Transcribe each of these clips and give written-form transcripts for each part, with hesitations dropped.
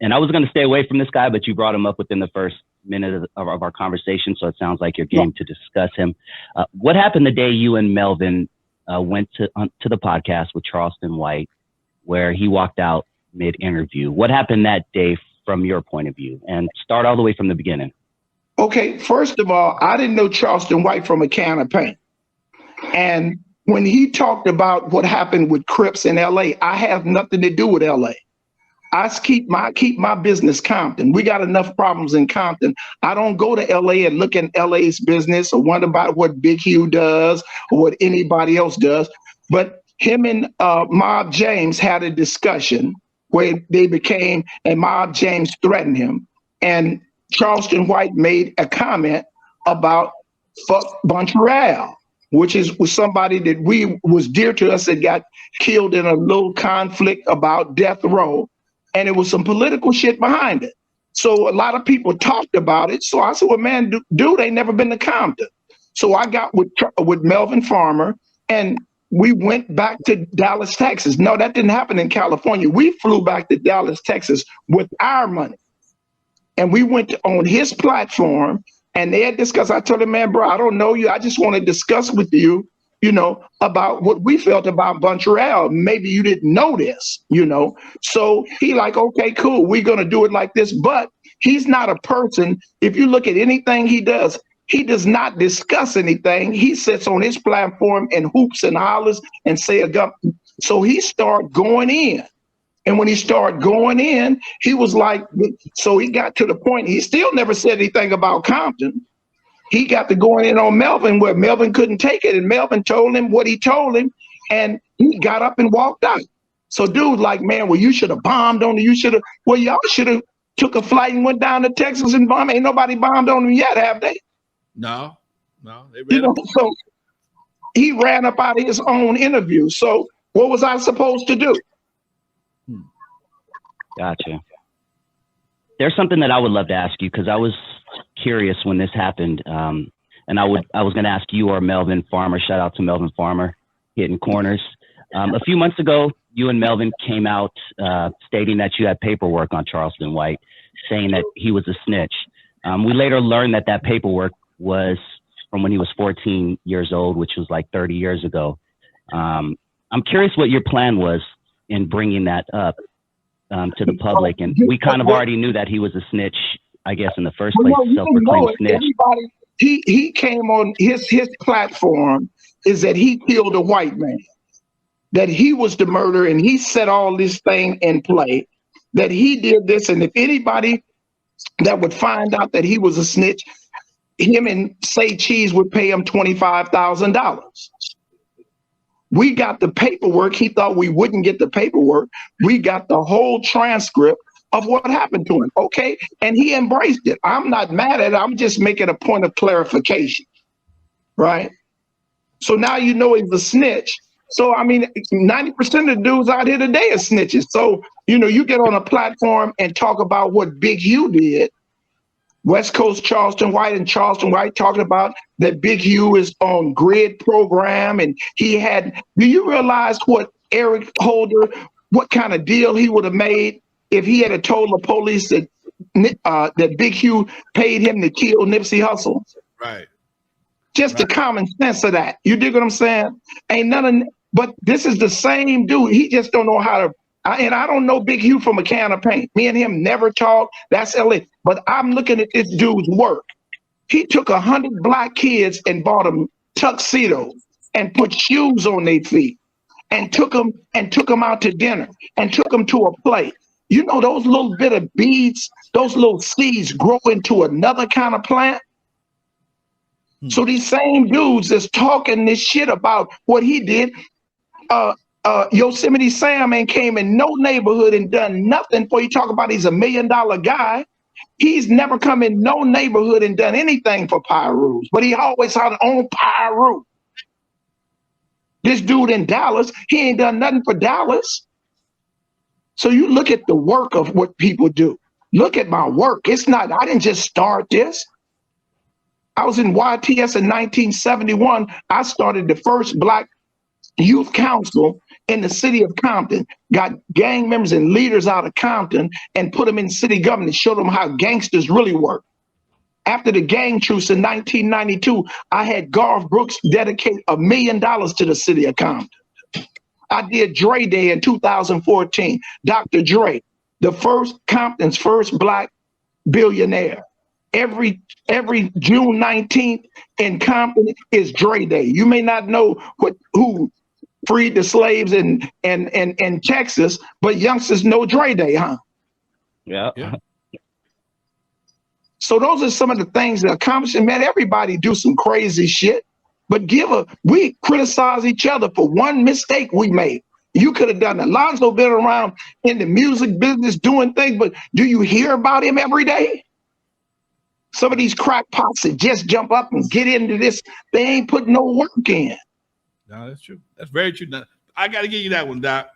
And I was going to stay away from this guy, but you brought him up within the first minute of our conversation, so it sounds like you're game to discuss him. What happened the day you and Melvin went to the podcast with Charleston White, where he walked out mid-interview? What happened that day from your point of view? And start all the way from the beginning. Okay, first of all, I didn't know Charleston White from a can of paint. And when he talked about what happened with Crips in LA, I have nothing to do with LA. I keep my business Compton. We got enough problems in Compton. I don't go to LA and look at LA's business or wonder about what Big Hugh does or what anybody else does. But him and Mob James had a discussion where they became, and Mob James threatened him. And Charleston White made a comment about fuck PlRU, which was somebody that was dear to us that got killed in a little conflict about death row. And it was some political shit behind it. So a lot of people talked about it. So I said, well, man, dude ain't never been to Compton. So I got with Melvin Farmer and we went back to Dallas, Texas. No, that didn't happen in California. We flew back to Dallas, Texas with our money. And we went on his platform and they had discussed. I told him, man, bro, I don't know you. I just want to discuss with you, about what we felt about PlRU. Maybe you didn't know this, So he like, okay, cool. We're going to do it like this. But he's not a person. If you look at anything he does not discuss anything. He sits on his platform and hoops and hollers and say a gun. So he started going in. And when he started going in, he was like, so he got to the point, he still never said anything about Compton. He got to going in on Melvin where Melvin couldn't take it. And Melvin told him what he told him. And he got up and walked out. So dude like, man, well, you should have bombed on him. Well, y'all should have took a flight and went down to Texas and bombed. Ain't nobody bombed on him yet, have they? No. So he ran up out of his own interview. So what was I supposed to do? Gotcha. There's something that I would love to ask you because I was curious when this happened, and I was going to ask you or Melvin Farmer. Shout out to Melvin Farmer, hitting corners. A few months ago, you and Melvin came out stating that you had paperwork on Charleston White, saying that he was a snitch. We later learned that paperwork was from when he was 14 years old, which was like 30 years ago. I'm curious what your plan was in bringing that up to the public, and we kind of already knew that he was a snitch, I guess, in the first place, self-proclaimed snitch. He came on his platform is that he killed a white man, that he was the murderer, and he set all this thing in play, that he did this, and if anybody that would find out that he was a snitch, him and Say Cheese would pay him $25,000. We got the paperwork. He thought we wouldn't get the paperwork. We got the whole transcript of what happened to him. Okay. And he embraced it. I'm not mad at it. I'm just making a point of clarification. Right. So now you know he's a snitch. So, I mean, 90% of the dudes out here today are snitches. So, you get on a platform and talk about what Big Hugh did. West Coast Charleston White and Charleston White talking about that Big Hugh is on grid program. And do you realize what Eric Holder, what kind of deal he would have made if he had told the police that Big Hugh paid him to kill Nipsey Hussle? Right. Just the common sense of that. You dig what I'm saying? Ain't none but this is the same dude. He just don't know how to. And I don't know Big Hugh from a can of paint. Me and him never talk. That's LA. But I'm looking at this dude's work. He took 100 black kids and bought them tuxedos and put shoes on their feet and took them out to dinner and took them to a play. Those little bit of beads, those little seeds grow into another kind of plant. So these same dudes that's talking this shit about what he did, Yosemite Sam ain't came in no neighborhood and done nothing for you. Talk about he's $1 million guy. He's never come in no neighborhood and done anything for PlRU, but he always had on PlRU. This dude in Dallas, he ain't done nothing for Dallas. So you look at the work of what people do. Look at my work. It's not, I didn't just start this. I was in YTS in 1971. I started the first Black Youth Council in the city of Compton, got gang members and leaders out of Compton and put them in city government and showed them how gangsters really work. After the gang truce in 1992, I had Garth Brooks dedicate $1 million to the city of Compton. I did Dre Day in 2014. Dr. Dre, Compton's first black billionaire. Every June 19th in Compton is Dre Day. You may not know who freed the slaves in Texas, but youngsters know Dre Day, huh? Yeah. So those are some of the things that accomplish. Man, everybody do some crazy shit, but we criticize each other for one mistake we made. You could have done it. Lonzo been around in the music business doing things, but do you hear about him every day? Some of these crackpots that just jump up and get into this, they ain't putting no work in. No, that's true. That's very true. Now, I got to give you that one, Doc.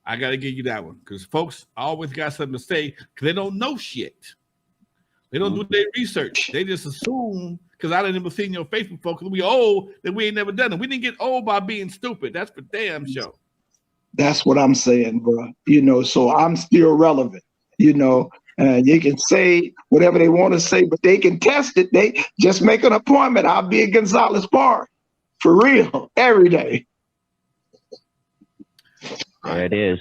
I got to give you that one because folks always got something to say because they don't know shit. They don't do their research. They just assume because I didn't even see your Facebook folks we old that we ain't never done it. We didn't get old by being stupid. That's for damn sure. That's what I'm saying, bro. You know, so I'm still relevant. You know. You can say whatever they want to say, but they can test it. They just make an appointment. I'll be at Gonzalez Park for real every day. There it is.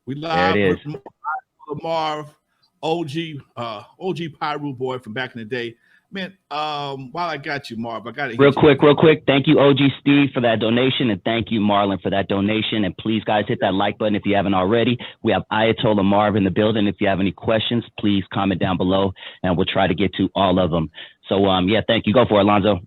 We live there it with Marv, OG PlRU boy from back in the day. Man, while I got you, Marv, I got it. Real quick. Thank you, OG Steve, for that donation, and thank you, Marlon, for that donation. And please, guys, hit that like button if you haven't already. We have Ayatollah Marv in the building. If you have any questions, please comment down below, and we'll try to get to all of them. So, yeah, thank you. Go for it, Alonzo.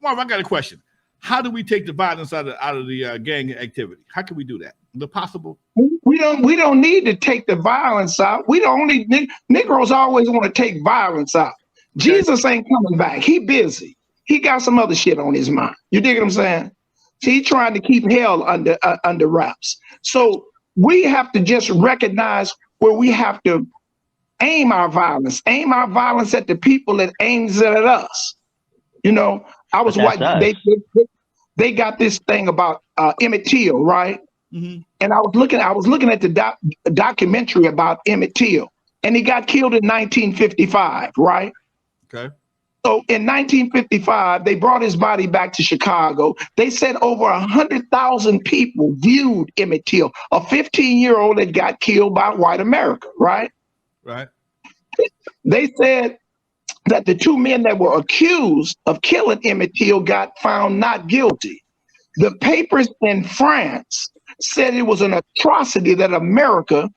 Marv, I got a question. How do we take the violence out of the gang activity? How can we do that? Is it possible? We don't need to take the violence out. We don't need Negroes always want to take violence out. Jesus ain't coming back. He busy. He got some other shit on his mind. You dig what I'm saying? He trying to keep hell under wraps. So we have to just recognize where we have to aim our violence at the people that aims it at us. You know, I was watching. They got this thing about Emmett Till, right? Mm-hmm. And I was looking at the documentary about Emmett Till, and he got killed in 1955, right? Okay. So in 1955, they brought his body back to Chicago. They said over 100,000 people viewed Emmett Till, a 15-year-old that got killed by white America, right? Right. They said that the two men that were accused of killing Emmett Till got found not guilty. The papers in France said it was an atrocity that America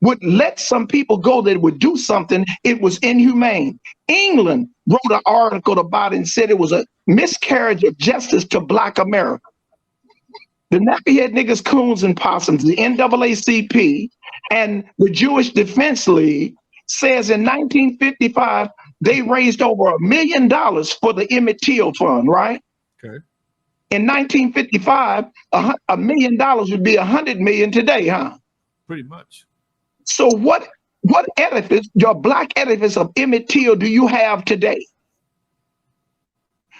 would let some people go that would do something. It was inhumane. England wrote an article about it and said it was a miscarriage of justice to Black America. The nappy-head niggas, coons, and possums, the NAACP, and the Jewish Defense League says in 1955, they raised over $1 million for the Emmett Till Fund, right? Okay. In 1955, $1 million would be 100 million today, huh? Pretty much. So what edifice, your black edifice of Emmett Till, do you have today?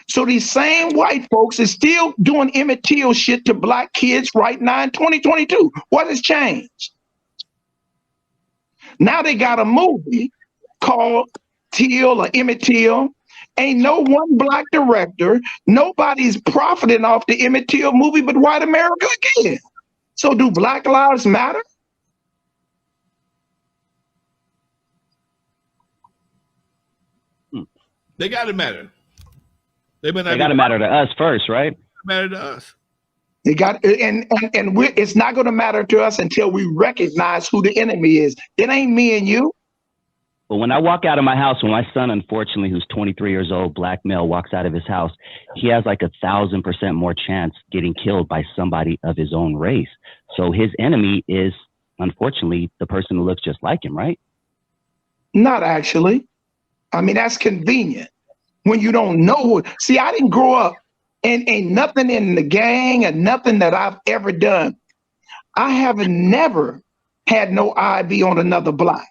So these same white folks is still doing Emmett Till shit to black kids right now in 2022. What has changed? Now they got a movie called Till or Emmett Till. Ain't no one black director. Nobody's profiting off the Emmett Till movie but white America again. So do Black Lives Matter? They got to matter. They got to matter to us first, right? Matter to us. They got and it's not going to matter to us until we recognize who the enemy is. It ain't me and you. But when I walk out of my house, when my son, unfortunately, who's 23 years old, black male, walks out of his house, he has like 1,000% more chance getting killed by somebody of his own race. So his enemy is, unfortunately, the person who looks just like him, right? Not actually. I mean, that's convenient when you don't know. See, I didn't grow up and ain't nothing in the gang and nothing that I've ever done. I haven't never had no IB on another black.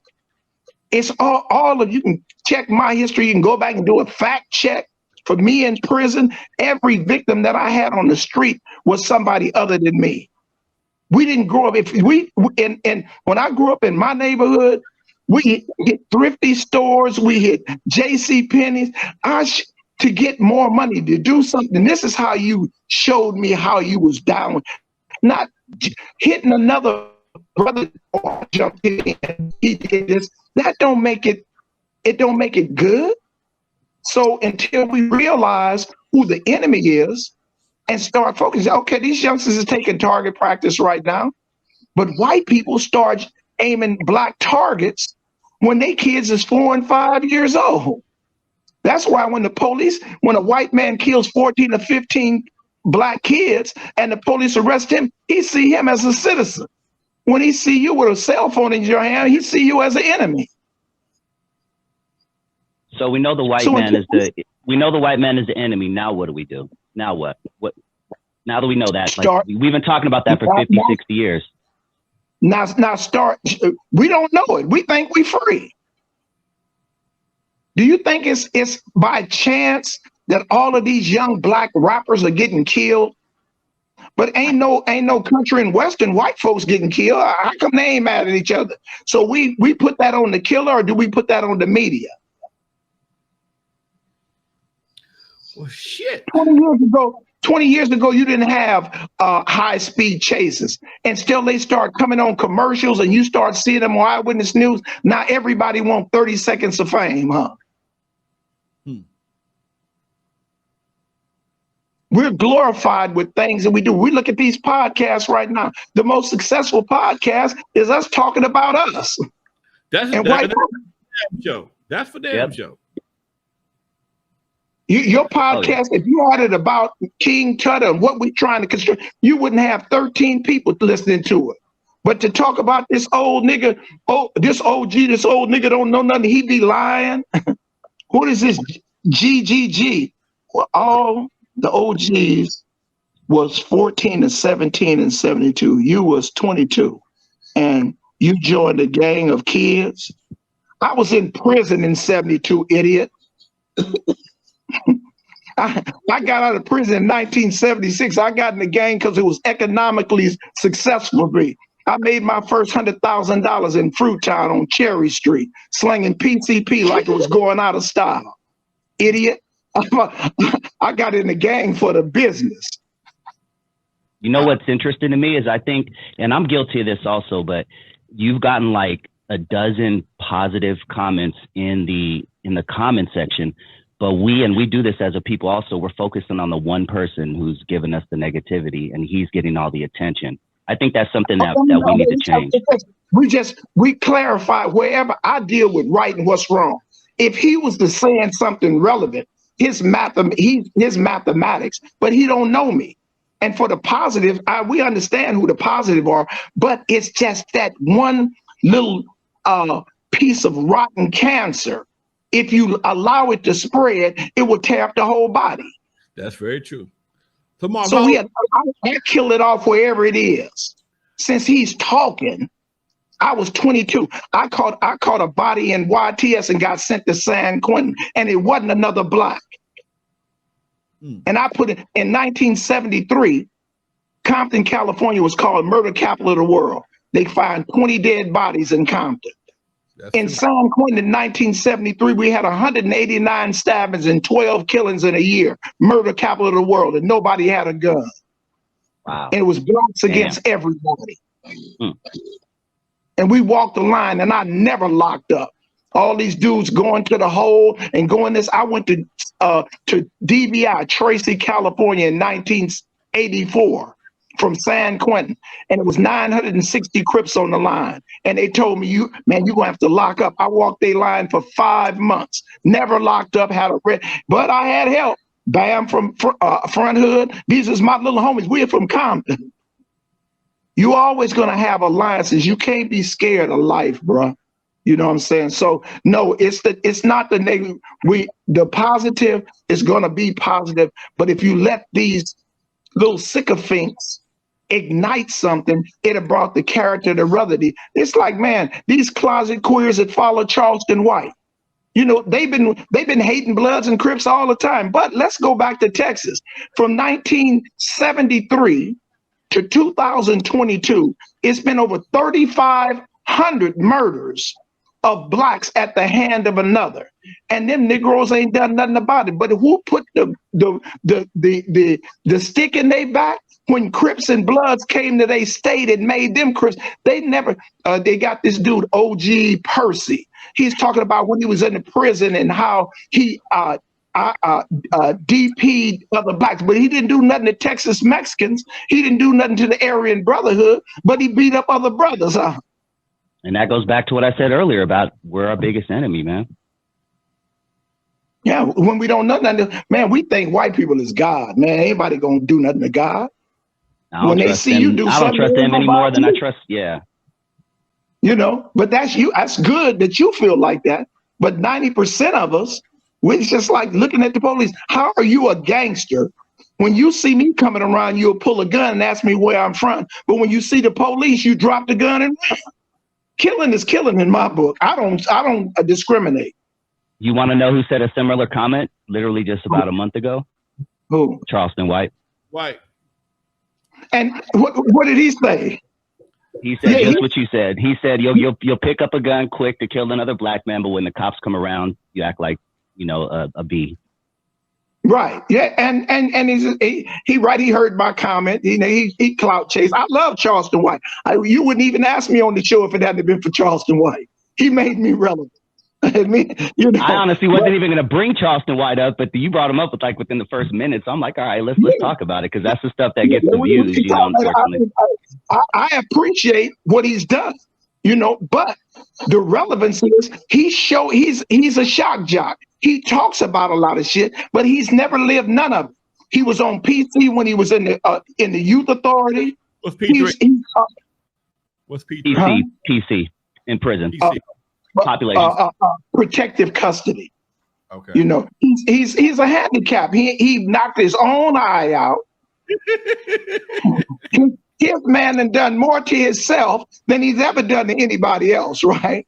It's all of you can check my history. You can go back and do a fact check for me in prison. Every victim that I had on the street was somebody other than me. We didn't grow up. If we and when I grew up in my neighborhood, we hit thrifty stores, we hit J.C. Penney's. To get more money to do something. This is how you showed me how you was down, not hitting another brother or jumped in. He did this. That don't make it. It don't make it good. So until we realize who the enemy is and start focusing, okay, these youngsters are taking target practice right now, but white people start aiming black targets when they kids is 4 and 5 years old. That's why when a white man kills 14 or 15 black kids and the police arrest him, he see him as a citizen. When he see you with a cell phone in your hand, he see you as an enemy. So we know the white man is the enemy. Now what do we do? Now what? Now that we know that, like, we've been talking about that for 50, 60 years. Now we don't know it. We think we free. Do you think it's by chance that all of these young black rappers are getting killed? But ain't no country in Western white folks getting killed. How come they ain't mad at each other? So we put that on the killer, or do we put that on the media? Well, shit. 20 years ago, you didn't have high-speed chases, and still they start coming on commercials, and you start seeing them on Eyewitness News. Now everybody wants 30 seconds of fame, huh? We're glorified with things that we do. We look at these podcasts right now. The most successful podcast is us talking about us. That's for damn show. That's for damn show. Your podcast, if you had it about King Tut and what we're trying to construct, you wouldn't have 13 people listening to it. But to talk about this old nigga, this old nigga don't know nothing, he be lying. What is this GGG? Well, all the OGs was 14 and 17 and 72. You was 22. And you joined a gang of kids. I was in prison in 72, idiot. I got out of prison in 1976. I got in the gang because it was economically successful for me. I made my first $100,000 in Fruit Town on Cherry Street, slinging PCP like it was going out of style. Idiot. I got in the gang for the business. You know what's interesting to me is I think, and I'm guilty of this also, but you've gotten like a dozen positive comments in the comment section. But we do this as a people also, we're focusing on the one person who's given us the negativity and he's getting all the attention. I think that's something that we need to change. We clarify wherever I deal with right and what's wrong. If he was to saying something relevant, his mathematics, but he don't know me. And for the positive, we understand who the positive are, but it's just that one little piece of rotten cancer. If you allow it to spread, it will tear up the whole body. That's very true. So I kill it off wherever it is. Since he's talking, I was 22. I caught a body in YTS and got sent to San Quentin, and it wasn't another black. And I put it in 1973. Compton, California was called murder capital of the world. They found 20 dead bodies in Compton. In San Quentin in 1973, we had 189 stabbings and 12 killings in a year. Murder capital of the world, and nobody had a gun. Wow. And it was blacks against everybody. And we walked the line, and I never locked up. All these dudes going to the hole and going this. I went to DBI, Tracy, California in 1984 from San Quentin, and it was 960 Crips on the line. And they told me, you're gonna have to lock up. I walked their line for 5 months, never locked up, had a red, but I had help. Bam from Front Hood. These is my little homies. We're from Compton. You always gonna have alliances. You can't be scared of life, bro. You know what I'm saying? So no, it's not the negative. The positive is gonna be positive, but if you let these little sycophants ignite something, it have brought the character to reality. It's like, man, these closet queers that follow Charleston White. You know, they've been hating Bloods and Crips all the time. But let's go back to Texas. From 1973 to 2022, it's been over 3,500 murders of blacks at the hand of another, and them Negroes ain't done nothing about it. But who put the stick in their back when Crips and Bloods came to their state and made them Crips? They never. They got this dude OG Percy. He's talking about when he was in the prison and how he DP'd other blacks, but he didn't do nothing to Texas Mexicans. He didn't do nothing to the Aryan Brotherhood, but he beat up other brothers. And that goes back to what I said earlier about we're our biggest enemy, man. Yeah, when we don't know nothing, man, we think white people is God, man. Anybody gonna do nothing to God? When they see you do something, I don't trust them any more than I trust, yeah. You know, but that's you. That's good that you feel like that. But 90% of us, we're just like looking at the police. How are you a gangster? When you see me coming around, you'll pull a gun and ask me where I'm from. But when you see the police, you drop the gun and run. Killing is killing in my book. I don't discriminate. You want to know who said a similar comment literally just about a month ago? Who? Charleston White. White. And what did he say? He said just what you said. He said you'll pick up a gun quick to kill another black man, but when the cops come around, you act like, you know, a bee. Right. Yeah. And he right. He heard my comment. You know, he clout chase. I love Charleston White. You wouldn't even ask me on the show if it hadn't been for Charleston White. He made me relevant. I mean, you know, I honestly wasn't even going to bring Charleston White up, but you brought him up within the first minute. So I'm like, all right, let's talk about it, because that's the stuff that gets the views. You know, unfortunately. I appreciate what he's done. You know, but the relevance is he's a shock jock. He talks about a lot of shit, but he's never lived none of it. He was on PC when he was in the youth authority. What's P3? What's P3? PC in prison. Population. Protective custody. Okay. You know, he's a handicap. He knocked his own eye out. His man and done more to himself than he's ever done to anybody else, right?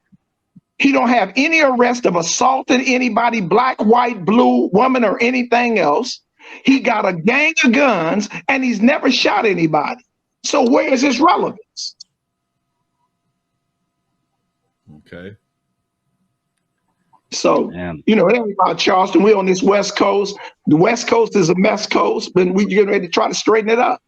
He don't have any arrest of assaulting anybody, black, white, blue, woman, or anything else. He got a gang of guns and he's never shot anybody. So where is his relevance? Okay. So, you know, it ain't about Charleston. We're on this West Coast. The West Coast is a mess coast, but we getting ready to try to straighten it up.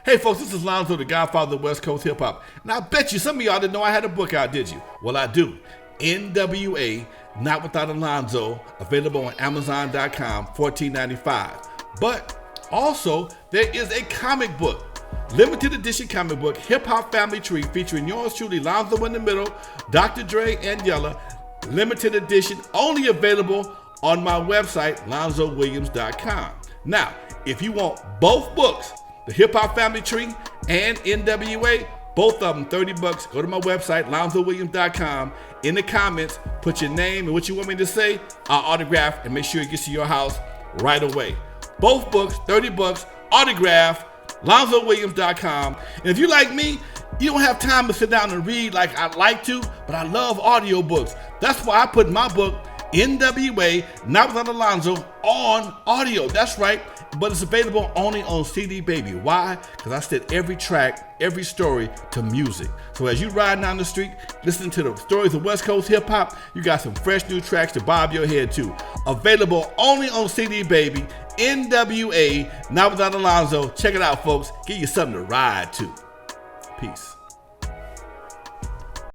Hey folks, this is Lonzo, the godfather of West Coast hip hop. And I bet you some of y'all didn't know I had a book out, did you? Well, I do. NWA, Not Without Alonzo, available on Amazon.com, $14.95. But also, there is a comic book, limited edition comic book, Hip Hop Family Tree, featuring yours truly, Lonzo in the middle, Dr. Dre, and Yella. Limited edition, only available on my website, LonzoWilliams.com. Now, if you want both books, the Hip Hop Family Tree and NWA, both of them $30. Go to my website, LonzoWilliams.com. In the comments, put your name and what you want me to say. I'll autograph and make sure it gets to your house right away. Both books, $30, autograph, LonzoWilliams.com. And if you like me, you don't have time to sit down and read like I'd like to, but I love audiobooks. That's why I put my book, NWA, Not Without Alonzo, on audio. That's right. But it's available only on CD Baby. Why? Because I set every track, every story to music. So as you ride down the street, listening to the stories of West Coast hip hop, you got some fresh new tracks to bob your head to. Available only on CD Baby, NWA, Not Without Alonzo. Check it out, folks. Give you something to ride to. Peace.